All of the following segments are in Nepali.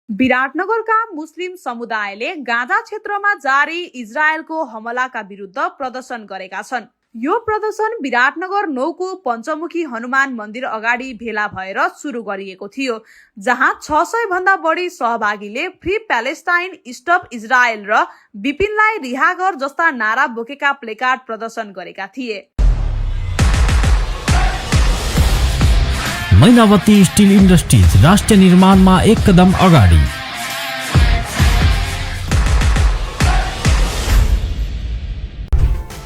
विराटनगरका मुस्लिम समुदायले गाजा क्षेत्रमा जारी इजरायलको हमलाका विरुद्ध प्रदर्शन गरेका छन्। यो प्रदर्शन विराटनगर 9 को पञ्चमुखी हनुमान मन्दिर अगाडि भेला भएर सुरु गरिएको थियो, जहाँ 600 भन्दा बढी सहभागीले फ्री प्यालेस्टाइन, स्टप इजरायल र विपिनलाई रिहा गर जस्ता नारा बोकेका प्लेकार्ड प्रदर्शन गरेका थिए। मैनावती स्टिल इन्डस्ट्रिज राष्ट्रिय निर्माणमा एक कदम अगाडि।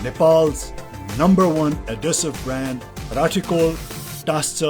Nepal's #1 adhesive brand Ratikol टास्छ,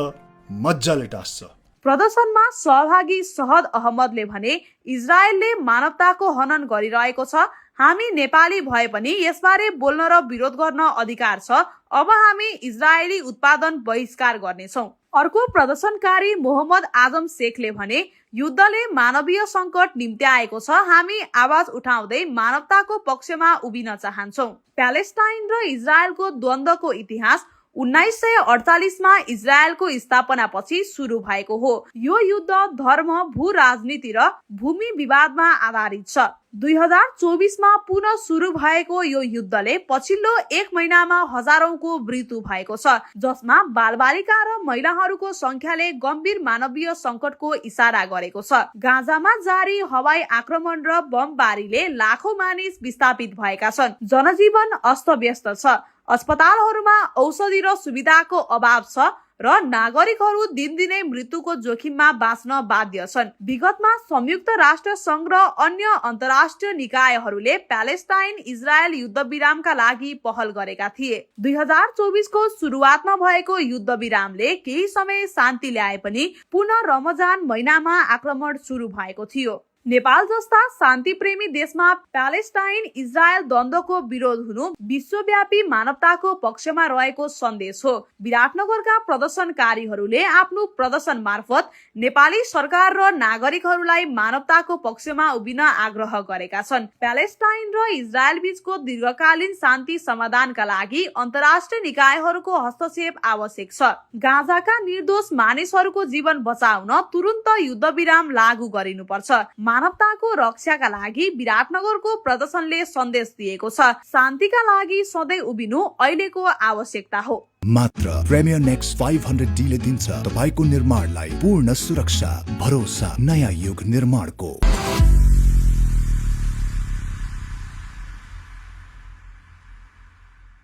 मज्जाले टास्छ। प्रदर्शनमा सहभागी सहद अहमदले भने इजरायलले मानवताको हनन गरिरहेको छ। हामी नेपाली भए पनि यसबारे बोल्न र विरोध गर्न अधिकार छ। अब हामी इजरायली उत्पादन बहिष्कार गर्नेछौँ। अर्को प्रदर्शनकारी मोहम्मद आजम शेखले भने युद्धले मानवीय सङ्कट निम्त्याएको छ। हामी आवाज उठाउँदै मानवताको पक्षमा उभिन चाहन्छौँ। प्यालेस्टाइन र इजरायलको द्वन्द्वको इतिहास 1948 मा इजरायलको स्थापनापछि सुरु भएको हो। यो युद्ध धर्म, भू राजनीति र भूमि विवादमा आधारित छ। 2024 मा पुनः सुरु भएको यो युद्धले पछिल्लो 1 महिनामा हजारौंको मृत्यु भएको छ, जसमा बालबालिका र महिलाहरूको संख्याले गम्भीर मानवीय संकटको इशारा गरेको छ। गाजामा जारी हवाई आक्रमण र बमबारीले लाखौं मानिस विस्थापित भएका छन्। जनजीवन अस्तव्यस्त छ। अस्पतालहरूमा औषधि र सुविधाको अभाव छ र नागरिकहरू दिनदिनै मृत्युको जोखिममा बाँच्न बाध्य छन्। विगतमा संयुक्त राष्ट्र संघ र अन्य अन्तर्राष्ट्रिय निकायहरूले प्यालेस्टाइन इजरायल युद्धविरामका लागि पहल गरेका थिए। 2024 को सुरुवातमा भएको युद्धविरामले केही समय शान्ति ल्याए पनि पुनः रमजान महिनामा आक्रमण सुरु भएको थियो। नेपाल जस्ता शान्तिप्रेमी देशमा प्यालेस्टाइन इजरायल द्वन्द्वको विरोध हुनु विश्वव्यापी मानवताको पक्षमा रहेको सन्देश हो। विराटनगरका प्रदर्शनकारीहरूले आफ्नो प्रदर्शन मार्फत नेपाली सरकार र नागरिकहरूलाई मानवताको पक्षमा उभिन आग्रह गरेका छन्। प्यालेस्टाइन र इजरायल बीचको दीर्घकालीन शान्ति समाधानका लागि अन्तर्राष्ट्रिय निकायहरूको हस्तक्षेप आवश्यक छ। गाजाका निर्दोष मानिसहरूको जीवन बचाउन तुरुन्त युद्धविराम लागू गरिनुपर्छ। मानवताको रक्षाका लागि विराटनगरको प्रदर्शनले सन्देश दिएको छ। शान्तिका लागि सधैँ उभिनु अहिलेको आवश्यकता हो। मात्र प्रिमियर नेक्स्ट 500D ले दिन्छ तपाईको निर्माणलाई पूर्ण सुरक्षा, भरोसा, नयाँ युग निर्माणको।